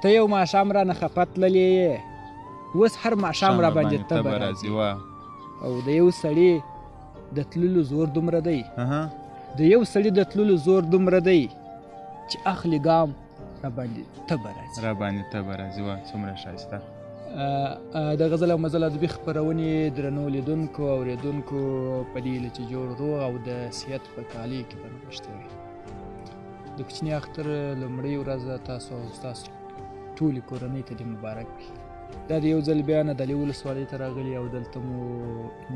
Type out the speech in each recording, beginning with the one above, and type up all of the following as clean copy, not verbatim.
ته یو ماښام رانه خفه تللې یې، اوس هر ماښام را باندې تبه راځي. او د یو سړي د تللو زور دومره دی، د یو سړي د تللو زور دومره دی چې اخلي ګام را باندې تبه راځي. وا څومره ښایسته. د غزل او مزل ادبي خپرونې درنو لیدونکو او اورېدونکو په دې هیله چې جوړ روغ او د صحت په کالي کې بنغښتي وي. د کوچني اختر لومړۍ ورځ تاسو او ستاسو ټولې کورنۍ ته دې مبارک وي. دا د یو ځل بیا ندلي ولسوالۍ ته راغلي او دلته مو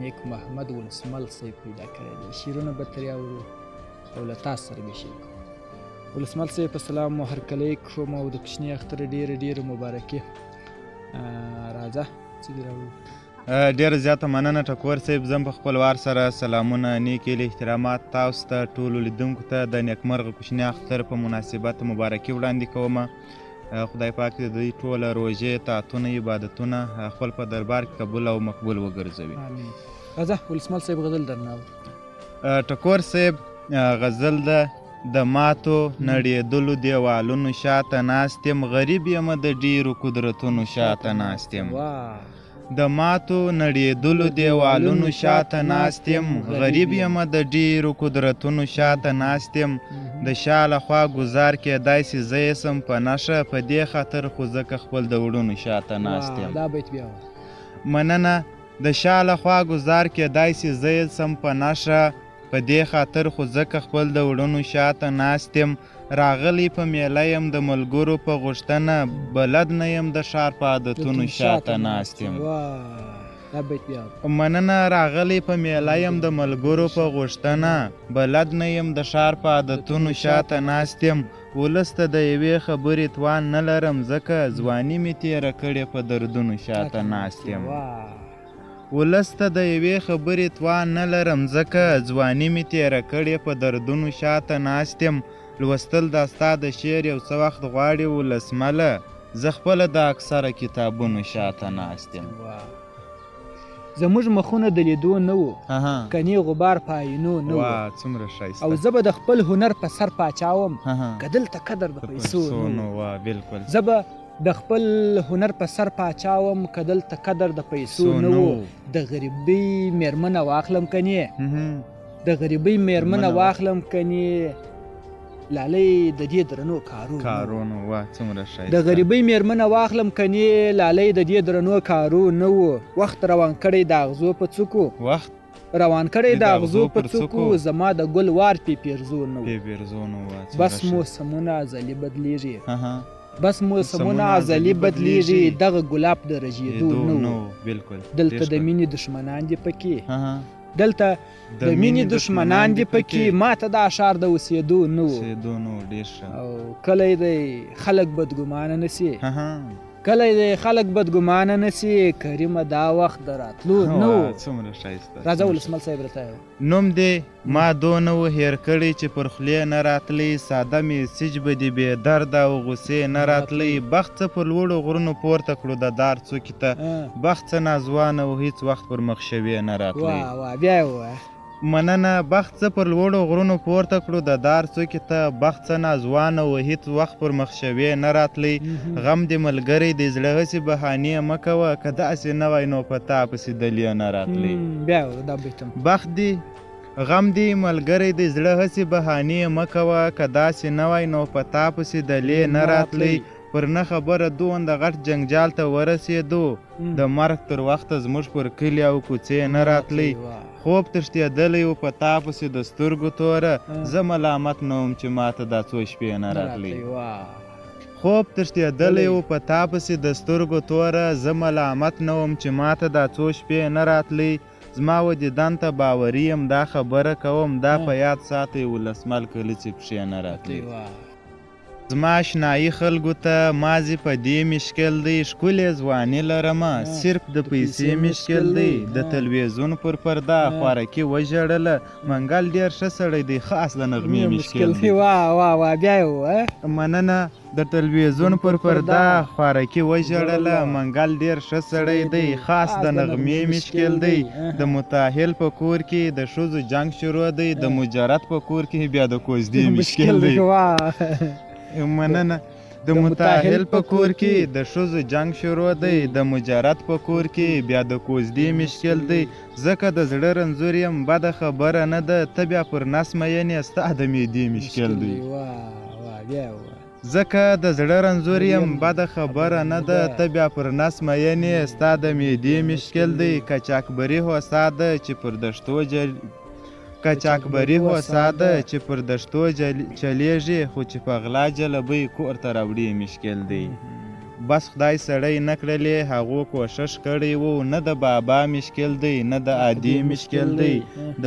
نیک محمد ولسمل صاحب پیدا کړی دی. شعرونه به ترې اورو او له تاسو سره به شریکو. ولسمل صاحب په سلام مو هرکلی کوم او د کوچني اختر ډېرې مبارکي. راځه څه دې راوړو. ډېره زیاته مننه ټکور صاحب. زه په خپل وار سره سلامونه، نیک هیلې، احترامات تاسو ته ټولو لیدونکو ته د نیکمرغه کوچني اختر په مناسبت مبارکي وړاندې کومه. خدای پاک د دوی ټوله روژې، طاعتونه، عبادتونه خپل په دربار کې قبول او مقبول وګرځوي. راځه ولسمل صاحب غزل درنه اورو. ټکور صاحب غزل ده: د ماتو نړېدلو دیوالونو شاته ناست یم، غریب یم د ډېرو قدرتونو شاته ناست یم. د ماتو نړېدلو دیوالونو شاته ناست یم، غریب یم د ډېرو قدرتونو شاته ناست یم. د شا لخوا ګزار کېدای سي زه یې سم په نښه، په دې خاطر خو ځکه خپل د وړونو شاته ناست یم. مننه. د شا لخوا ګزار کېدای سي زه یې سم په نښه، په دې خاطر خو ځکه خپل د وړونو شاته ناست یم. راغلی په میله یم د ملګرو په غوښتنه، بلد نه یم د ښار په عادتونو شاته ناست یم. مننه. راغلی په میله یم د ملګرو په غوښتنه، بلد نه یم د ښار په عادتونو شاته ناست یم. ولس ته د یوې خبرې توان نه لرم، ځکه ځواني مې تېره کړې په دردونو شاته ناست یم. ولس ته د یوې خبرې توان نه لرم، ځکه ځواني مې تېره کړې په دردونو شاته ناست یم. لوستل دا ستا د شعر یو څه وخت غواړي ولسمله، زه خپله د اکثره کتابونو شاته ناست یم. زموږ مخونه د لیدو نه وو، کنې غبار په آینو نه وو. څومره ښایسته. او زه به د خپل هنر په سر پاچاوم، که دلته قدر د پیسو نه وو. بلکل. زه به د خپل هنر په سر پاچاوم، که دلته قدر د پیسو نه وو. د غریبۍ میرمنه واخلم کنې، د غریبۍ میرمنه واخلم کنې، لالۍ د دې درنو کارونو. څومره ښایسته. د غریبۍ میرمنه واخلم کنې، لالۍ د دې درنو کارونو. وخت روان کړی د اغزو په څوکو، روان کړی د اغزو په څوکو، زما د ګل وار پې پیرزو نه وو. بس موسمونه ازلي بدلیږي، بس موسمونه ازلي بدلیږي، دغه ګلاب د رژېدو نه وو. دلته د مینې دشمنان دي پکې، دلته د مینې دشمنان دي پکې، ماته دا ښار د اوسېدو نه وو. او کلی دی خلک بدګمانه نسي، کلی دی خلک بدګمانه نسي، کریمه دا وخت د راتلو نه وو. راځه ولسمل صاحب راته نوم دې ما دونه و هېر کړی چې پر خولې نه راتلی، ساده میسج به دې بې درده او غوسې نه راتلی. بخت څه پر لوړو غرونو پورته کړو د دار څوکې ته، بخت څه ناځوانه و هېڅ وخت پر مخ شوې نه راتلی. بیا یې ووایه. مننه. بخت څه پر لوړو غرونو پورته کړو د دار څوکې ته، بخت څه ناځوانه و هېڅ وخت پر مخ شوې نه راتلی. غم دې ملګری د زړه هسې بهانې مه کوه، که داسې نه وای نو په تا پسې دلې نه راتلی. بخت دې غم دې ملګری د زړه هسې بهانې مه کوه، که داسې نه وای نو په تا پسې دلې نه راتلی. پر نه خبره دومره غټ جنجال ته ورسېدو، د مرګ تر وخته زموږ پر کلي او کوڅې نه راتلی. خوب تښتېدلی و په تا پسې د سترګو توره، زه ملامت نه وم چې ماته دا څو شپې نه راتلی. خوب تښتېدلی و په تا پسې د سترګو توره، زه ملامت نه وم چې ماته دا څو شپې نه راتلی. زما و دیدن ته باوري یم دا خبره کوم، دا په یاد ساتئ ولسمل کلي چې پښې نه راتلی. زما اشنایي خلکو ته ماضي په دې مشکل دی، ښکلې ځواني لرمه صرف د پیسې مشکل دی. د تلویزیون پر پرده خوارکي وژړله، منګل ډېر ښه سړی دی، خاص د نغمې مشکل دی. بیا یې. مننه. د تلویزیون پر پرده خوارکي وژړله، منګل ډېر ښه سړی دی، خاص د نغمې مشکل دی. د متاهل په کور کې د ښځو جنګ شروع دی، د مجرد په کور کې بیا د کوزدې مشکل دی. مننه. د متاهل په کور کې د ښځو جنگ شروع دی، د مجرد په کور کې بیا د کوزدې مشکل دی. ځکه د زړه رنځور یم بده خبره نه ده، ته بیا پر نس مین یې ستا د معدې مشکل دی. ځکه د زړه رنځور یم بده خبره نه ده، ته بیا پر نس مین یې ستا د معدې مشکل دی. کچاکبري هوسا ده چې پر دشتو کچاکبري هوسا ده چې پر دشتو چلیږي، خو چې په غلا جلبۍ کور ته راوړي مشکل دی. بس خدای سړی نه کړلې هغو کوشش کړی و، نه د بابا مشکل دی نه د عادي مشکل دی.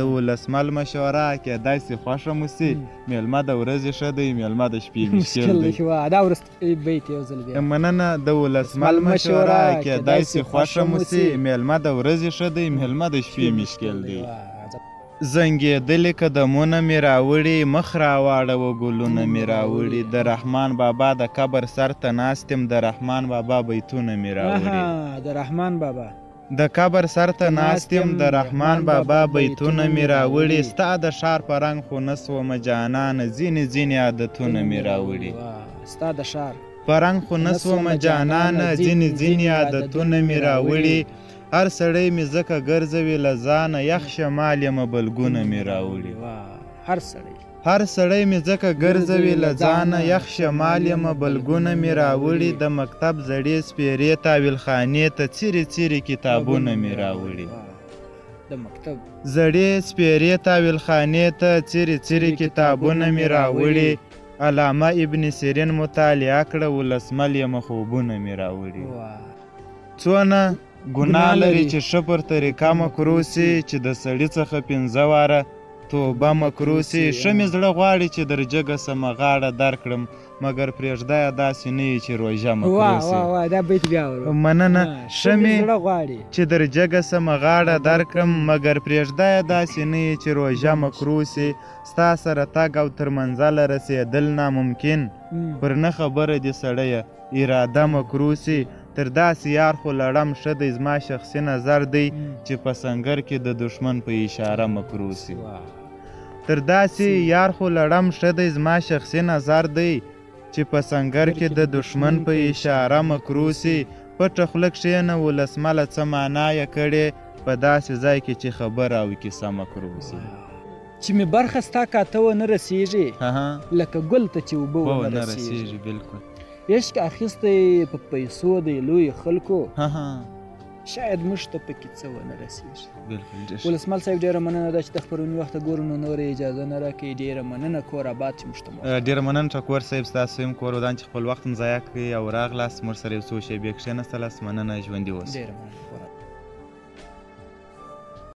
د ولسمل مشوره کېدای سي خوښه مو سي، میلمه د ورځې ښه دی میلمه د شپې مشکل دی. مننه. د ولسمل مشوره کېدای سي خوښه مو سي، میلمه د ورځې ښه دی میلمه د شپې مشکل دی. زنګېدلې قدمونه مې راوړي، مخ راواړوه ګلونه مې راوړي. د رحمان بابا د قبر سر ته ناست یم، د رحمان بابا بیتونه مې راوړي. د رحمان بابا د قبر سر ته ناست یم، د رحمان بابا بیتونه مې راوړي. ستا د ښار په رنګ خو نه سومه جانانه، ځینې ځینې عادتونه مې راوړي. ستا د ښار په رنګ خو نه سومه جانانه، ځینې ځینې عادتونه مې راوړي. هر سړی مې ځکه ګرځوي له ځانه، یخ شمال یمه بلګونه مې راوړي. هر سړی مې ځکه ګرځوي له ځانه، یخ شمال یمه بلګونه مې راوړي. د مکتب زړې سپېرې تاویل خانې ته څیرې څیرې کتابونه مې راوړي. زړې سپېرې تاویل خانې ته څیرې څیرې کتابونه مې راوړي. علامه ابن سیرین مطالعه کړه، ولسمل یمه خوبونه مې راوړي. څونه ګناه لري چې ښه پر طریقه مکرو سي، چې د سړي څخه 5 واره توبه مکرو سي. ښه مې زړه غواړي چې در جګه سمه غاړه درکړم، مګر پرېږده یې داسې نه وي چې روژه مکرو سي. مننه. ښه مې چې در جګه سمه غاړه درکړم، مګر پرېږده یې داسې نه وي چې روژه مکرو سي. ستا سره تګ او تر منزله رسېدل ناممکن، پر نه خبره دې سړیه اراده مکرو سي. تر داسې یار خو لړم ښه دی، زما شخصي نظر دی چې په سنګر کې د دشمن په اشاره مکرو سي. تر داسې یار خو لړم ښه دی، زما شخصي نظر دی چې په سنګر کې د دشمن په اشاره مکرو سي. پټه خوله کښېنه ولسمله څه معنا یې کړې، په داسې ځای کې چې خبره او کیسه مکرو سي. چې مې برخه ستا کاته ونه رسېږي، لکه ګل ته چې اوبه ونه رسېږي. بلکل. عشق اخیستی په پیسو دی لوی خلکو، شاید موږ ته پکې څه ونه رسېږي. ولسمل صاحب ډېره مننه ده چې د خپروني وخته ګورو نو نوره اجازه نه راکوي. ډېره مننه، کور آباد چې موږ ته ډېره مننه ټکور صاحب، ستاسو هم کور ودان چې خپل وخت هم ضایع کړئ او راغلاست موږ سره یو څو شیبې کښېناستلاست. مننه، ژوندي اوسئ. ډېره مننه.